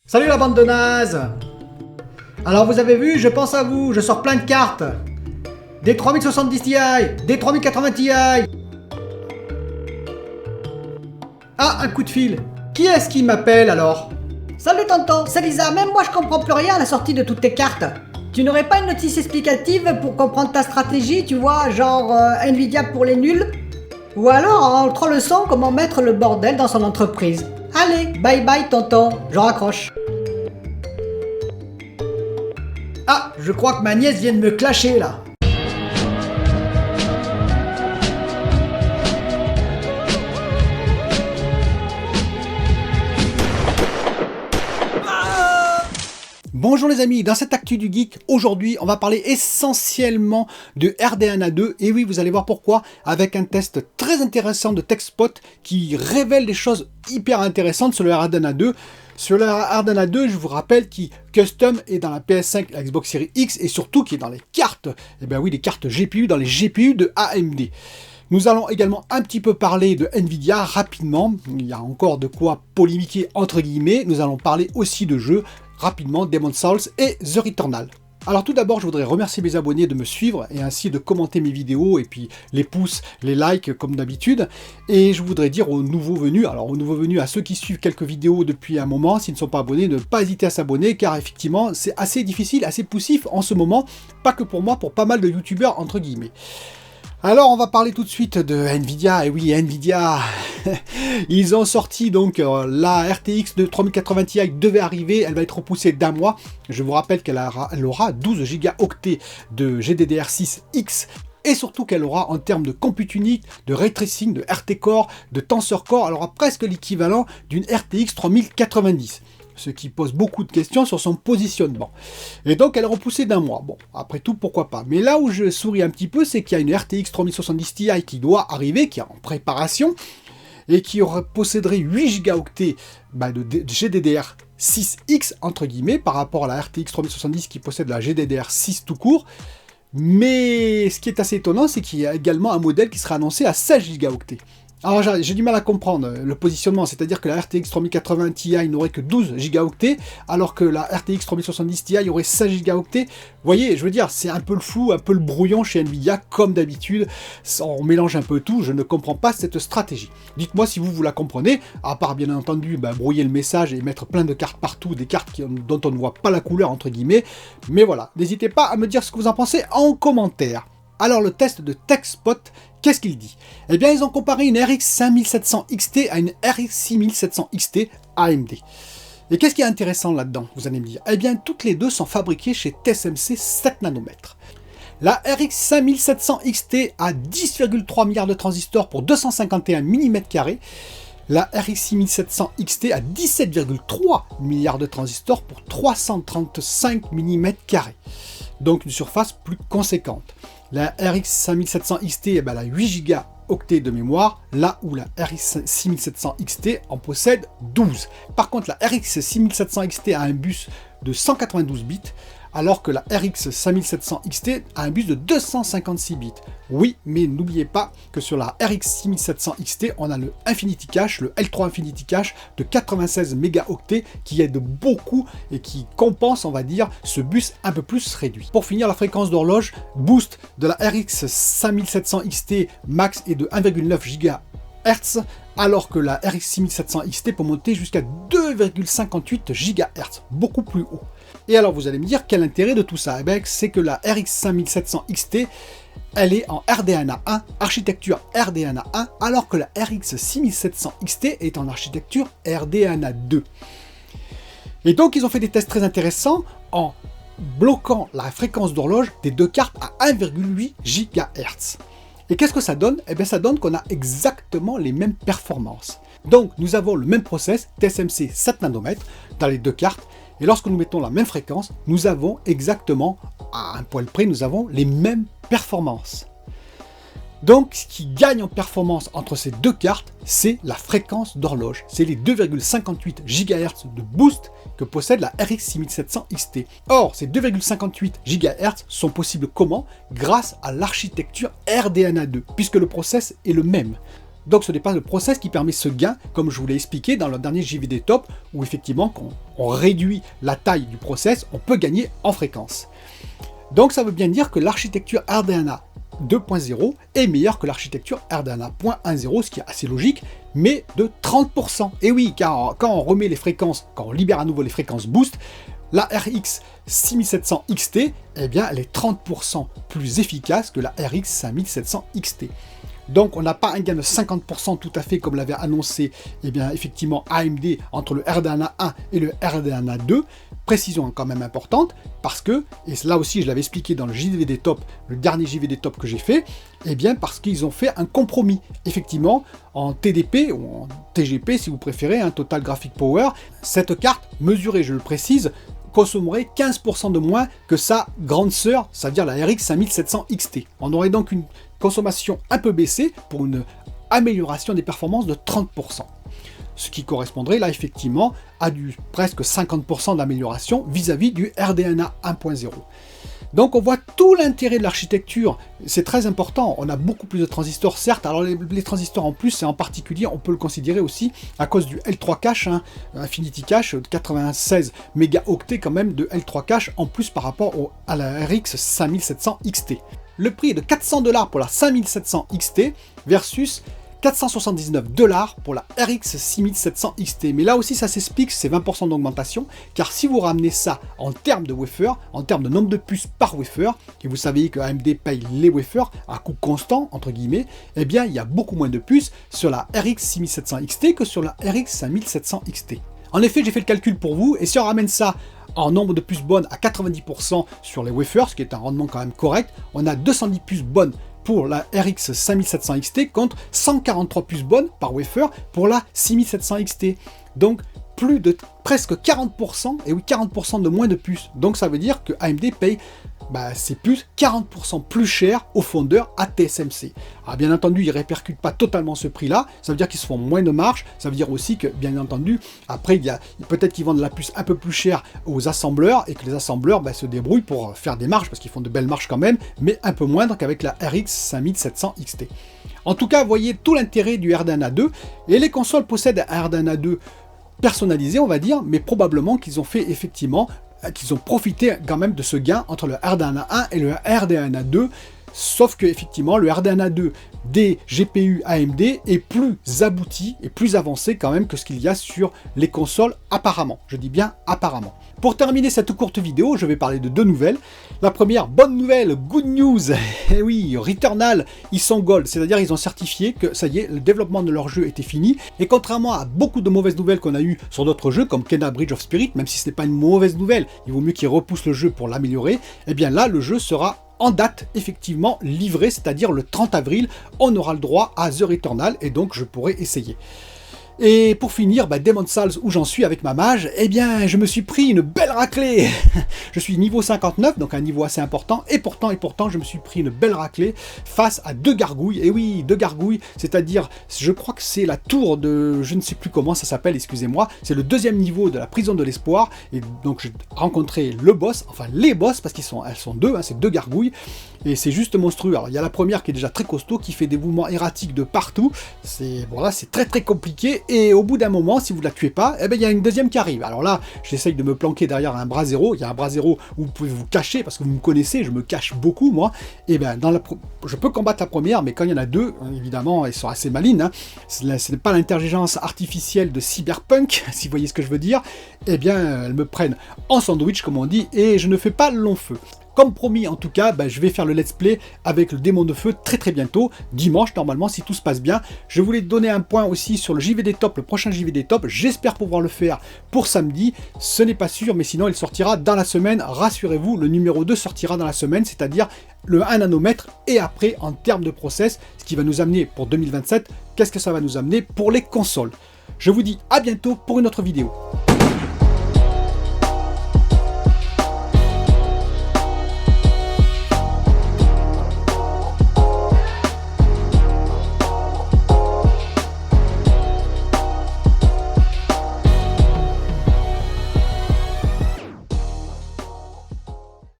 Salut la bande de nazes. Alors vous avez vu, je pense à vous, je sors plein de cartes. Des 3070 Ti, des 3080 Ti. Ah, un coup de fil. Qui est-ce qui m'appelle alors? Salut tonton, c'est Lisa, même moi je comprends plus rien à la sortie de toutes tes cartes. Tu n'aurais pas une notice explicative pour comprendre ta stratégie, tu vois, genre Nvidia pour les nuls? Ou alors en 3 leçons comment mettre le bordel dans son entreprise. Allez, bye bye tonton, je raccroche. Ah, je crois que ma nièce vient de me clasher là. Bonjour les amis, dans cette actu du geek, aujourd'hui on va parler essentiellement de RDNA 2, et oui vous allez voir pourquoi, avec un test très intéressant de TechSpot qui révèle des choses hyper intéressantes sur le RDNA 2. Sur le RDNA 2, je vous rappelle, qui custom est dans la PS5, la Xbox Series X, et surtout qui est dans les cartes, et bien oui les cartes GPU, dans les GPU de AMD. Nous allons également un petit peu parler de Nvidia rapidement, il y a encore de quoi polémiquer entre guillemets, nous allons parler aussi de jeux rapidement, Demon's Souls et The Returnal. Alors tout d'abord, je voudrais remercier mes abonnés de me suivre et ainsi de commenter mes vidéos et puis les pouces, les likes comme d'habitude. Et je voudrais dire aux nouveaux venus, à ceux qui suivent quelques vidéos depuis un moment, s'ils ne sont pas abonnés, ne pas hésiter à s'abonner car effectivement c'est assez difficile, assez poussif en ce moment, pas que pour moi, pour pas mal de youtubeurs entre guillemets. Alors on va parler tout de suite de Nvidia, et oui Nvidia, ils ont sorti donc la RTX de 3080 Ti devait arriver, elle va être repoussée d'un mois. Je vous rappelle qu'elle aura 12 Go de GDDR6X, et surtout qu'elle aura en termes de compute unique, de ray tracing, de RT Core, de Tensor Core, elle aura presque l'équivalent d'une RTX 3090. Ce qui pose beaucoup de questions sur son positionnement. Et donc elle est repoussée d'un mois. Bon, après tout, pourquoi pas. Mais là où je souris un petit peu, c'est qu'il y a une RTX 3070 Ti qui doit arriver, qui est en préparation, et qui posséderait 8 Go de GDDR6X, entre guillemets, par rapport à la RTX 3070 qui possède la GDDR6 tout court. Mais ce qui est assez étonnant, c'est qu'il y a également un modèle qui sera annoncé à 16 Go. Alors j'ai du mal à comprendre le positionnement, c'est-à-dire que la RTX 3080 Ti n'aurait que 12 Go, alors que la RTX 3070 Ti aurait 16 Go. Vous voyez, je veux dire, c'est un peu le flou, un peu le brouillon chez Nvidia, comme d'habitude, on mélange un peu tout, je ne comprends pas cette stratégie. Dites-moi si vous la comprenez, à part bien entendu brouiller le message et mettre plein de cartes partout, des cartes dont on ne voit pas la couleur entre guillemets, mais voilà, n'hésitez pas à me dire ce que vous en pensez en commentaire. Alors le test de TechSpot, qu'est-ce qu'il dit? Eh bien ils ont comparé une RX 5700 XT à une RX 6700 XT AMD. Et qu'est-ce qui est intéressant là-dedans, vous allez me dire? Eh bien toutes les deux sont fabriquées chez TSMC 7 nanomètres. La RX 5700 XT a 10,3 milliards de transistors pour 251 mm². La RX 6700 XT a 17,3 milliards de transistors pour 335 mm². Donc une surface plus conséquente. La RX 5700 XT elle a 8 Go de mémoire, là où la RX 6700 XT en possède 12. Par contre, la RX 6700 XT a un bus de 192 bits, alors que la RX 5700 XT a un bus de 256 bits. Oui, mais n'oubliez pas que sur la RX 6700 XT, on a le Infinity Cache, le L3 Infinity Cache de 96 mégaoctets qui aide beaucoup et qui compense, on va dire, ce bus un peu plus réduit. Pour finir, la fréquence d'horloge boost de la RX 5700 XT max est de 1,9 GHz, alors que la RX 6700 XT peut monter jusqu'à 2,58 GHz, beaucoup plus haut. Et alors vous allez me dire quel intérêt de tout ça? Eh bien, c'est que la RX 5700 XT, elle est en RDNA 1, architecture RDNA 1, alors que la RX 6700 XT est en architecture RDNA 2. Et donc ils ont fait des tests très intéressants en bloquant la fréquence d'horloge des deux cartes à 1,8 GHz. Et qu'est-ce que ça donne? Eh bien ça donne qu'on a exactement les mêmes performances. Donc nous avons le même process, TSMC 7 nanomètres, dans les deux cartes, et lorsque nous mettons la même fréquence, nous avons exactement, à un poil près, nous avons les mêmes performances. Donc ce qui gagne en performance entre ces deux cartes, c'est la fréquence d'horloge. C'est les 2,58 GHz de boost que possède la RX 6700 XT. Or, ces 2,58 GHz sont possibles comment? Grâce à l'architecture RDNA 2, puisque le process est le même. Donc ce n'est pas le process qui permet ce gain, comme je vous l'ai expliqué dans le dernier JVD Top, où effectivement, quand on réduit la taille du process, on peut gagner en fréquence. Donc ça veut bien dire que l'architecture RDNA 2.0 est meilleure que l'architecture RDNA 1.0, ce qui est assez logique, mais de 30%. Et oui, car quand on remet les fréquences, quand on libère à nouveau les fréquences boost, la RX 6700 XT, eh bien, elle est 30% plus efficace que la RX 5700 XT. Donc on n'a pas un gain de 50% tout à fait comme l'avait annoncé effectivement AMD entre le RDNA 1 et le RDNA 2. Précision quand même importante parce que, et là aussi je l'avais expliqué dans le JVD Top, le dernier JVD Top que j'ai fait, parce qu'ils ont fait un compromis. Effectivement, en TDP ou en TGP si vous préférez, un Total Graphic Power, cette carte mesurée, je le précise, consommerait 15% de moins que sa grande sœur, c'est-à-dire la RX 5700 XT. On aurait donc une consommation un peu baissée pour une amélioration des performances de 30%. Ce qui correspondrait là effectivement à du presque 50% d'amélioration vis-à-vis du RDNA 1.0. Donc on voit tout l'intérêt de l'architecture, c'est très important, on a beaucoup plus de transistors certes, alors les transistors en plus, et en particulier on peut le considérer aussi à cause du L3 cache, Infinity Cache, 96 mégaoctets quand même de L3 cache en plus par rapport à la RX 5700 XT. Le prix est de 400 $ pour la 5700 XT versus 479 $ pour la RX 6700 XT. Mais là aussi ça s'explique, c'est 20% d'augmentation, car si vous ramenez ça en termes de wafer, en termes de nombre de puces par wafer, et vous savez que AMD paye les wafers à coût constant, entre guillemets, eh bien il y a beaucoup moins de puces sur la RX 6700 XT que sur la RX 5700 XT. En effet, j'ai fait le calcul pour vous, et si on ramène ça en nombre de puces bonnes à 90% sur les wafers, ce qui est un rendement quand même correct, on a 210 puces bonnes pour la RX 5700 XT contre 143 puces bonnes par wafer pour la 6700 XT. Donc plus de presque 40%, et oui 40% de moins de puces. Donc ça veut dire que AMD paye ces puces 40% plus cher aux fondeurs à TSMC. Alors bien entendu, ils ne répercutent pas totalement ce prix-là, ça veut dire qu'ils se font moins de marge, ça veut dire aussi que, bien entendu, après, peut-être qu'ils vendent la puce un peu plus chère aux assembleurs, et que les assembleurs se débrouillent pour faire des marges, parce qu'ils font de belles marges quand même, mais un peu moindres qu'avec la RX 5700 XT. En tout cas, vous voyez tout l'intérêt du RDNA 2, et les consoles possèdent un RDNA 2 personnalisé, on va dire, mais probablement qu'ils ont fait effectivement, qu'ils ont profité quand même de ce gain entre le RDNA 1 et le RDNA 2, sauf que effectivement le RDNA 2 des GPU AMD est plus abouti et plus avancé quand même que ce qu'il y a sur les consoles apparemment, je dis bien apparemment. Pour terminer cette courte vidéo, je vais parler de deux nouvelles. La première, bonne nouvelle, good news, et oui, Returnal, ils sont gold, c'est-à-dire ils ont certifié que ça y est, le développement de leur jeu était fini, et contrairement à beaucoup de mauvaises nouvelles qu'on a eues sur d'autres jeux, comme Kena Bridge of Spirit, même si ce n'est pas une mauvaise nouvelle, il vaut mieux qu'ils repoussent le jeu pour l'améliorer, et bien là, le jeu sera en date effectivement livré, c'est-à-dire le 30 avril, on aura le droit à The Returnal, et donc je pourrai essayer. Et pour finir, Demon's Souls, où j'en suis avec ma mage, eh bien, je me suis pris une belle raclée. Je suis niveau 59, donc un niveau assez important, et pourtant, je me suis pris une belle raclée face à deux gargouilles. Et oui, deux gargouilles, c'est-à-dire, je crois que c'est la tour de, je ne sais plus comment ça s'appelle, excusez-moi, c'est le deuxième niveau de la prison de l'espoir, et donc j'ai rencontré le boss, enfin les boss, parce elles sont deux, c'est deux gargouilles, et c'est juste monstrueux. Alors il y a la première qui est déjà très costaud, qui fait des mouvements erratiques de partout, c'est très très compliqué, et au bout d'un moment, si vous ne la tuez pas, eh ben, il y a une deuxième qui arrive. Alors là, j'essaye de me planquer derrière un bras zéro, il y a un bras zéro où vous pouvez vous cacher, parce que vous me connaissez, je me cache beaucoup moi, et bien je peux combattre la première, mais quand il y en a deux, évidemment, elles sont assez malines, ce n'est pas l'intelligence artificielle de Cyberpunk, si vous voyez ce que je veux dire, eh bien elles me prennent en sandwich, comme on dit, et je ne fais pas le long feu. Comme promis, en tout cas, je vais faire le let's play avec le démon de feu très très bientôt, dimanche normalement, si tout se passe bien. Je voulais donner un point aussi sur le JVD Top, le prochain JVD Top. J'espère pouvoir le faire pour samedi. Ce n'est pas sûr, mais sinon il sortira dans la semaine. Rassurez-vous, le numéro 2 sortira dans la semaine, c'est-à-dire le 1 nanomètre et après en termes de process, ce qui va nous amener pour 2027. Qu'est-ce que ça va nous amener pour les consoles? Je vous dis à bientôt pour une autre vidéo.